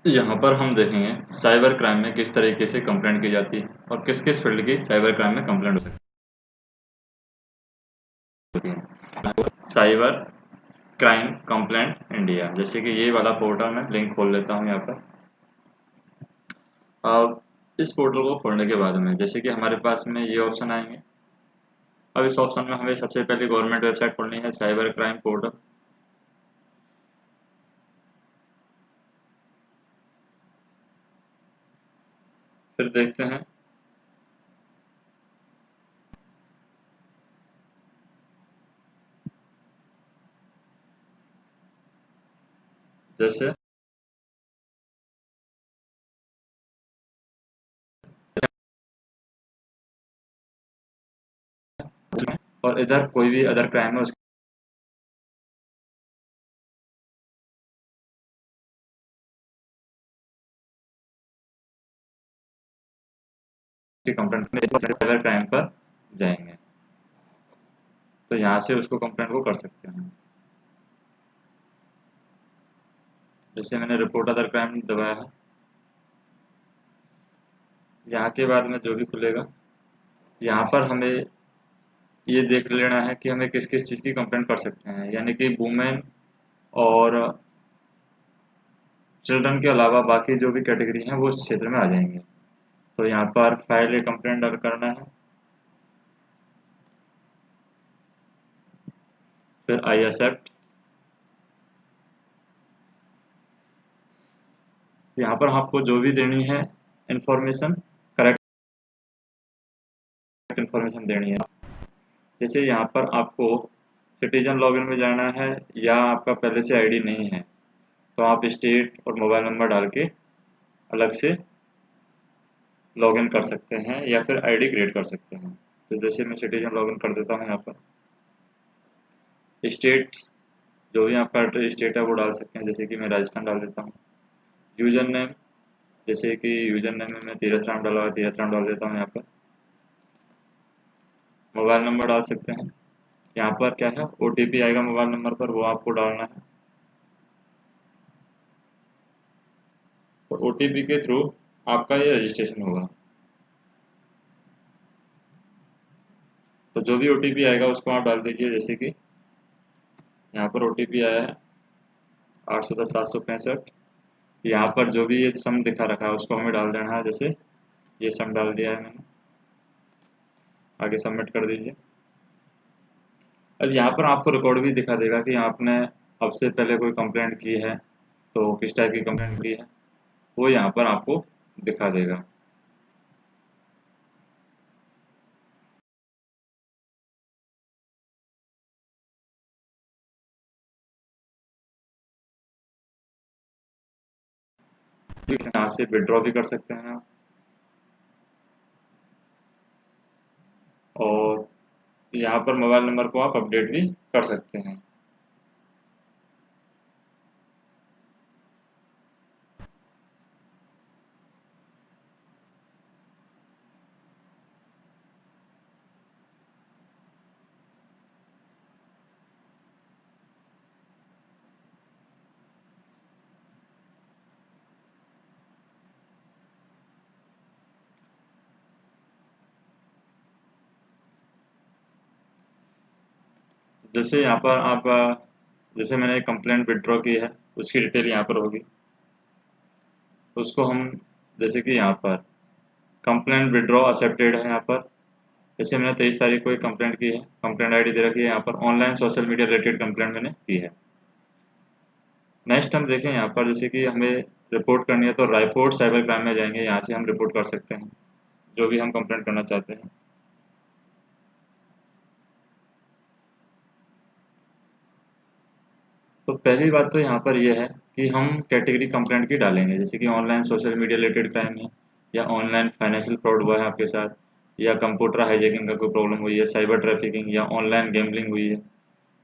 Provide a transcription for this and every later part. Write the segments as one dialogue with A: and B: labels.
A: यहाँ पर हम देखेंगे साइबर क्राइम में किस तरीके से कंप्लेंट की जाती है और किस किस फील्ड की साइबर क्राइम में कंप्लेंट हो सकती है। साइबर क्राइम कंप्लेंट इंडिया, जैसे कि ये वाला पोर्टल मैं लिंक खोल लेता हूँ यहाँ पर। अब इस पोर्टल को खोलने के बाद में जैसे कि हमारे पास में ये ऑप्शन आएंगे। अब इस ऑप्शन में हमें सबसे पहले गवर्नमेंट वेबसाइट खोलनी है, साइबर क्राइम पोर्टल। फिर देखते हैं जैसे और इधर कोई भी अदर क्राइम है उसकी कंप्लेंट साइबर क्राइम पर जाएंगे, तो यहाँ से उसको कंप्लेंट को कर सकते हैं। जैसे मैंने रिपोर्ट अदर क्राइम दबाया है, यहाँ के बाद में जो भी खुलेगा यहाँ पर हमें ये देख लेना है कि हमें किस किस चीज़ की कंप्लेंट कर सकते हैं, यानी कि वुमेन और चिल्ड्रन के अलावा बाकी जो भी कैटेगरी हैं वो इस क्षेत्र में आ जाएंगे। तो यहाँ पर फाइल ए कंप्लेंट दर्ज करना है, फिर आई एक्सेप्ट। यहाँ पर आपको जो भी देनी है इंफॉर्मेशन, करेक्ट इंफॉर्मेशन देनी है। जैसे यहाँ पर आपको सिटीजन लॉगिन में जाना है या आपका पहले से आईडी नहीं है तो आप स्टेट और मोबाइल नंबर डाल के अलग से लॉगिन कर सकते हैं या फिर आईडी क्रिएट कर सकते हैं। तो जैसे मैं सिटीजन लॉगिन कर देता हूँ, यहाँ पर स्टेट जो भी आपका स्टेट है वो डाल सकते हैं, जैसे कि मैं राजस्थान डाल देता हूँ। यूजर नेम, जैसे कि यूजर नेम में मैं तीरथ राम डाला हुआ तीरथ राम डाल देता हूँ यहाँ पर। मोबाइल नंबर डाल सकते हैं, यहाँ पर क्या है ओटीपी आएगा मोबाइल नंबर पर, वो आपको डालना है। और ओटीपी के थ्रू आपका ये रजिस्ट्रेशन होगा। तो जो भी ओटीपी आएगा उसको आप डाल दीजिए, जैसे कि यहाँ पर ओटीपी आया है 810 765। यहाँ पर जो भी ये सम दिखा रखा है उसको हमें डाल देना है, जैसे ये सम डाल दिया है मैंने, आगे सबमिट कर दीजिए। अब यहाँ पर आपको रिकॉर्ड भी दिखा देगा कि आपने अब से पहले कोई कंप्लेंट की है तो किस टाइप की कंप्लेंट की है, वो यहाँ पर आपको दिखा देगा। यहाँ से विड्रॉ भी कर सकते हैं आप, और यहाँ पर मोबाइल नंबर को आप अपडेट भी कर सकते हैं। जैसे यहाँ पर आप जैसे मैंने कंप्लेंट विड्रॉ की है उसकी डिटेल यहाँ पर होगी, उसको हम जैसे कि यहाँ पर कंप्लेंट विड्रॉ एक्सेप्टेड है यहाँ पर। जैसे मैंने 23 तारीख को एक कंप्लेंट की है, कंप्लेंट आईडी दे रखी है यहाँ पर, online social media related complaint मैंने की है। नेक्स्ट हम देखें यहाँ पर जैसे कि हमें रिपोर्ट करनी है तो रायपुर साइबर क्राइम में जाएंगे, यहाँ से हम रिपोर्ट कर सकते हैं जो भी हम कंप्लेंट करना चाहते हैं। तो पहली बात तो यहाँ पर यह है कि हम कैटेगरी कंप्लेंट की डालेंगे, जैसे कि online social media related crime है, या ऑनलाइन फाइनेंशियल फ्रॉड हुआ है आपके साथ, या कंप्यूटर हाईजैकिंग का कोई प्रॉब्लम हुई है, साइबर ट्रैफिकिंग या ऑनलाइन गैम्बलिंग हुई है,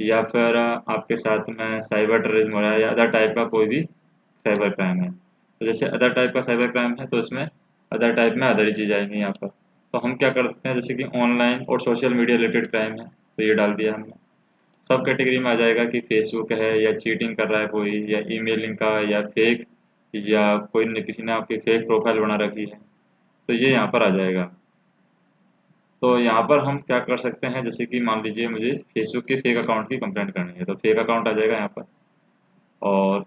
A: या फिर आपके साथ में साइबर टेररिज्म हो रहा है, या अदर टाइप का कोई भी साइबर क्राइम है। तो जैसे अदर टाइप का साइबर क्राइम है तो इसमें अदर टाइप में अदर ही चीज़ आएंगी यहाँ पर। तो हम क्या करते हैं जैसे कि ऑनलाइन और सोशल मीडिया रिलेटेड क्राइम है तो ये डाल दिया हमने। सब कैटेगरी में आ जाएगा कि फेसबुक है या चीटिंग कर रहा है कोई, या ईमेलिंग का, या फेक या कोई ने किसी ने आपकी फेक प्रोफाइल बना रखी है, तो ये यहाँ पर आ जाएगा। तो यहाँ पर हम क्या कर सकते हैं, जैसे कि मान लीजिए मुझे फेसबुक के फेक अकाउंट की कंप्लेंट करनी है, तो फेक अकाउंट आ जाएगा यहाँ पर। और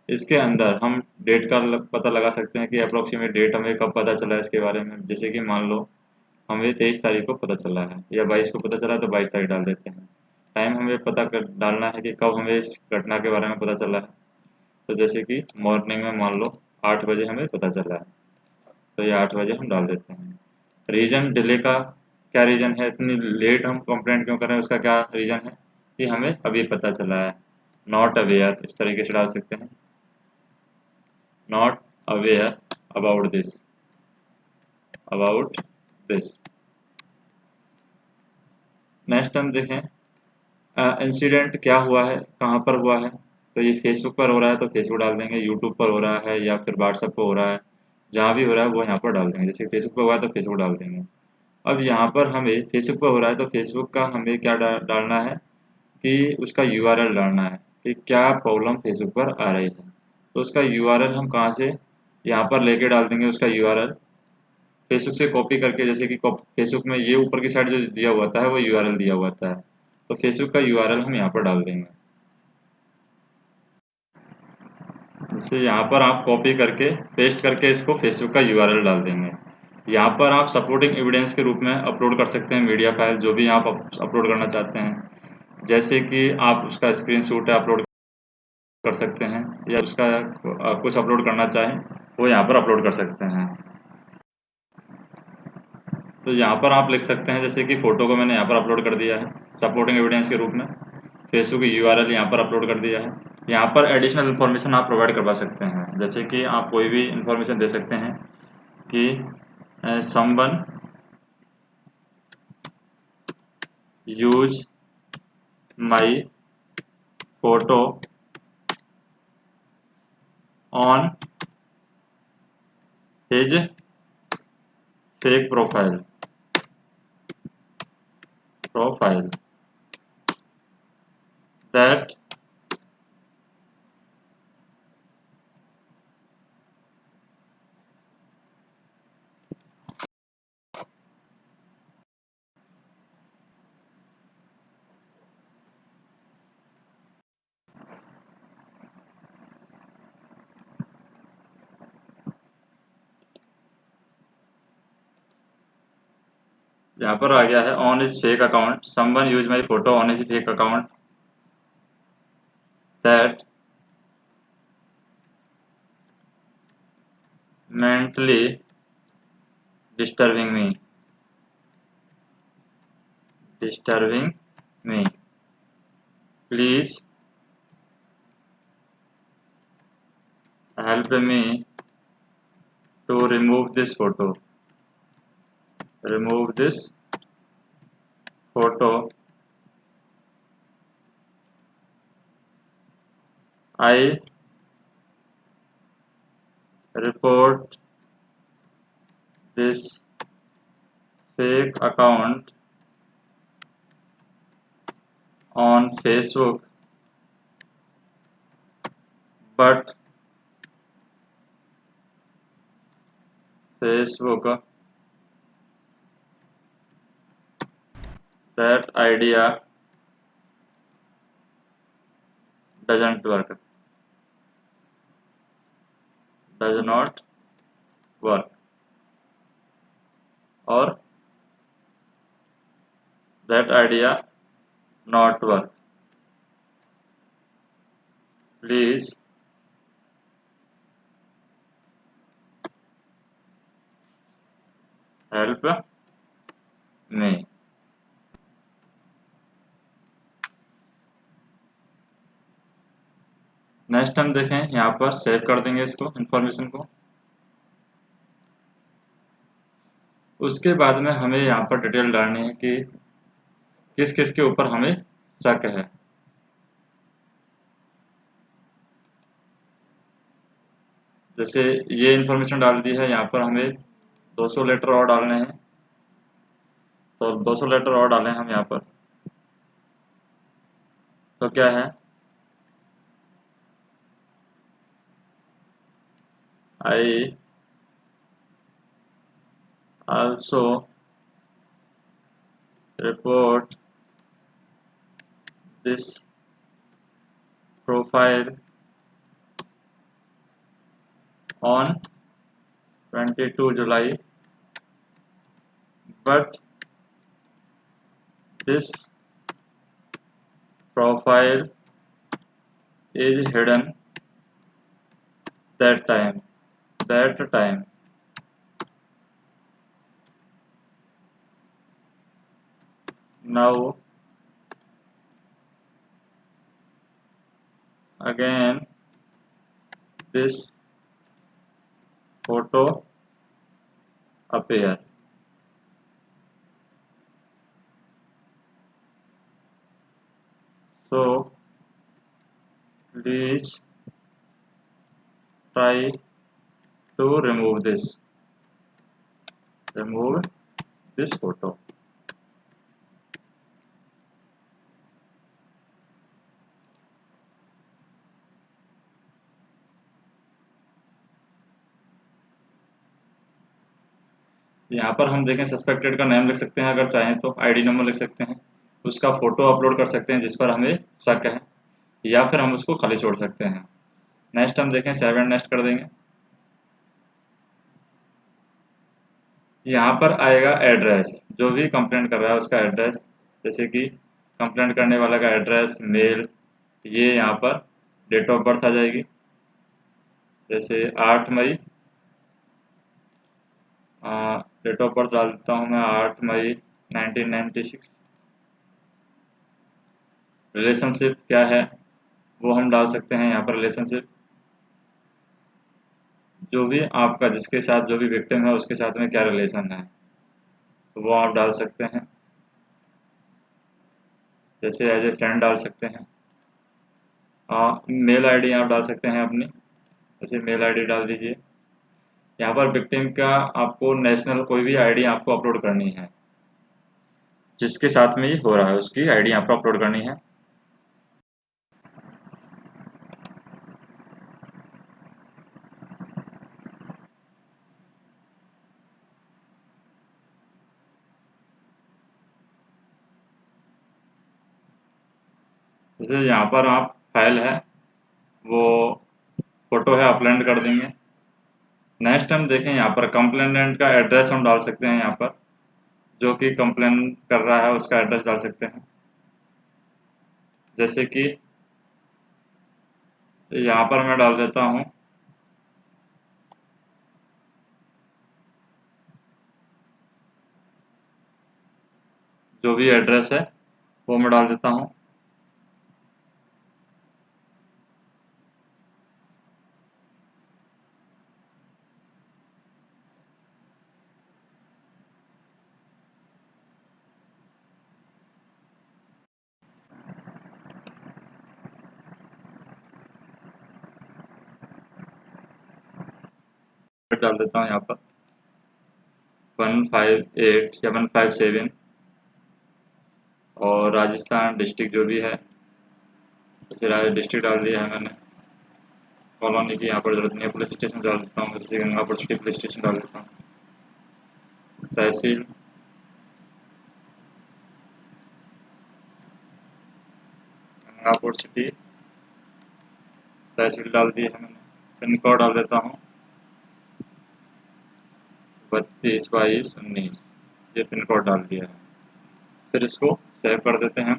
A: इसके अंदर हम डेट का पता लगा सकते हैं कि अप्रोक्सीमेट डेट हमें कब पता चला है इसके बारे में। जैसे कि मान लो हमें 23 तारीख को पता चला है या 22 को पता चला है, तो 22 तारीख डाल देते हैं। टाइम हमें पता कर डालना है कि कब हमें इस घटना के बारे में पता चला है। तो जैसे कि मॉर्निंग में मान लो 8 बजे हमें पता चला है, तो ये 8 बजे हम डाल देते हैं। रीज़न डिले का क्या रीज़न है, इतनी लेट हम कंप्लेंट क्यों कर रहे हैं, उसका क्या रीज़न है कि हमें अभी पता चला है। नॉट अवेयर इस तरीके से डाल सकते हैं, not aware about this, about this. Next हम देखें इंसिडेंट क्या हुआ है, कहाँ पर हुआ है। तो ये फेसबुक पर हो रहा है तो फेसबुक डाल देंगे, यूट्यूब पर हो रहा है या फिर व्हाट्सएप पर हो रहा है, जहाँ भी हो रहा है वो यहाँ पर डाल देंगे। जैसे फेसबुक पर हुआ है तो फेसबुक डाल देंगे। अब यहाँ पर हमें फेसबुक पर हो रहा है तो फेसबुक का हमें क्या डालना है कि उसका यूआरएल डालना है कि क्या प्रॉब्लम फेसबुक पर आ रही है। तो उसका यूआरएल हम कहाँ से यहाँ पर लेके डाल देंगे, उसका यूआरएल फेसबुक से कॉपी करके। जैसे कि फेसबुक में ये ऊपर की साइड जो दिया हुआ था है वो यूआरएल दिया हुआ था है, तो फेसबुक का यूआरएल हम यहाँ पर डाल देंगे। जैसे यहाँ पर आप कॉपी करके पेस्ट करके इसको फेसबुक का यूआरएल डाल देंगे। यहाँ पर आप सपोर्टिंग एविडेंस के रूप में अपलोड कर सकते हैं मीडिया फाइल, जो भी आप अपलोड करना चाहते हैं। जैसे कि आप उसका स्क्रीनशॉट अपलोड कर सकते हैं या उसका कुछ अपलोड करना चाहें वो यहाँ पर अपलोड कर सकते हैं। तो यहाँ पर आप लिख सकते हैं, जैसे कि फ़ोटो को मैंने यहाँ पर अपलोड कर दिया है सपोर्टिंग एविडेंस के रूप में, फेसबुक यूआरएल यहाँ पर अपलोड कर दिया है। यहाँ पर एडिशनल इन्फॉर्मेशन आप प्रोवाइड करवा सकते हैं, जैसे कि आप कोई भी इन्फॉर्मेशन दे सकते हैं कि someone use my photo on his fake profile that यहाँ पर आ गया है on his fake account, someone use my photo on his fake account that mentally disturbing me, please help me to remove this photo, I report this fake account on Facebook, but Facebook that idea doesn't work, does not work, or that idea not work, please help me। Next हम देखें, यहाँ पर save कर देंगे इसको information को। उसके बाद में हमें यहाँ पर डिटेल डालनी है कि किस किस के ऊपर हमें शक है। जैसे ये इन्फॉर्मेशन डाल दी है, यहाँ पर हमें 200 लेटर और डालने हैं, तो 200 लेटर और डालें हम यहाँ पर। तो क्या है I also report this profile on 22 July, but this profile is hidden that time. That time. Now again this photo appear. So please try to remove this. Remove this photo. यहाँ पर हम देखें सस्पेक्टेड का name लिख सकते हैं, अगर चाहें तो आईडी नंबर लिख सकते हैं, उसका फोटो अपलोड कर सकते हैं जिस पर हमें शक है, या फिर हम उसको खाली छोड़ सकते हैं। नेक्स्ट हम देखें 7 नेक्स्ट कर देंगे। यहाँ पर आएगा एड्रेस, जो भी कंप्लेंट कर रहा है उसका एड्रेस, जैसे कि कंप्लेंट करने वाला का एड्रेस, मेल, ये यहाँ पर डेट ऑफ बर्थ आ जाएगी, जैसे 8 मई, डेट ऑफ बर्थ डाल देता हूँ मैं 8 मई 1996। रिलेशनशिप क्या है वो हम डाल सकते हैं यहाँ पर, रिलेशनशिप जो भी आपका जिसके साथ जो भी विक्टिम है उसके साथ में क्या रिलेशन है तो वो आप डाल सकते हैं, जैसे एज ए फ्रेंड डाल सकते हैं। मेल आईडी आप डाल सकते हैं अपनी, जैसे मेल आईडी डाल दीजिए। यहाँ पर विक्टिम का आपको नेशनल कोई भी आईडी आपको अपलोड करनी है, जिसके साथ में ये हो रहा है उसकी आईडी आपको अपलोड करनी है। जैसे यहाँ पर आप फाइल है वो फोटो है अपलोड कर देंगे। नेक्स्ट हम देखें यहाँ पर कंप्लेनेंट का एड्रेस हम डाल सकते हैं, यहाँ पर जो कि कंप्लेन कर रहा है उसका एड्रेस डाल सकते हैं, जैसे कि यहाँ पर मैं डाल देता हूँ जो भी एड्रेस है वो मैं डाल देता हूँ। डाल देता हूँ यहाँ पर 158 या 157 और राजस्थान डिस्ट्रिक्ट जो भी है, जैसे डिस्ट्रिक्ट डाल दिया है मैंने। कॉलोनी की यहाँ पर जरूरत नहीं है, पुलिस स्टेशन डाल देता हूँ, जैसे गंगापुर सिटी पुलिस स्टेशन डाल देता हूँ। तहसील गंगापुर सिटी तहसील डाल दी है मैंने। पिन कोड डाल देता हूँ 322219, ये पिन कोड डाल दिया है। फिर इसको सेव कर देते हैं।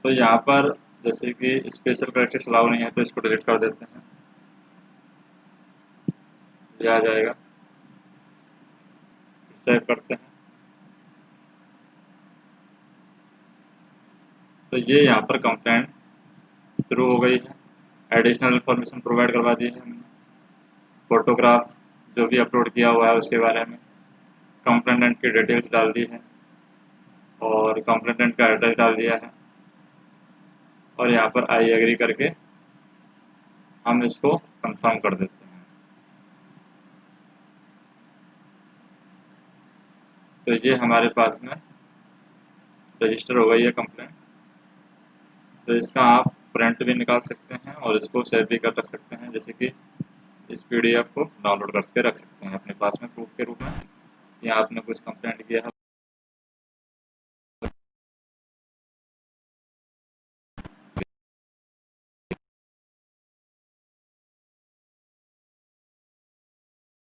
A: तो यहाँ पर जैसे कि स्पेशल कैरेक्टर्स अलाउ नहीं है तो इसको डिलीट कर देते हैं, ये आ जाएगा। सेव करते हैं तो ये यहाँ पर कंप्लेंट शुरू हो गई है। एडिशनल इन्फॉर्मेशन प्रोवाइड करवा दी है हमने, फोटोग्राफ जो भी अपलोड किया हुआ है उसके बारे में, कंप्लेंटेंट की डिटेल्स डाल दी है और कंप्लेंटेंट का एड्रेस डाल दिया है, और यहाँ पर आई एग्री करके हम इसको कंफर्म कर देते हैं। तो ये हमारे पास में रजिस्टर हो गई है कंप्लेंट। तो इसका आप प्रिंट भी निकाल सकते हैं और इसको सेव भी कर रख सकते हैं, जैसे कि इस PDF को डाउनलोड करके रख सकते हैं अपने पास में प्रूफ के रूप में, या आपने कुछ कंप्लेंट किया है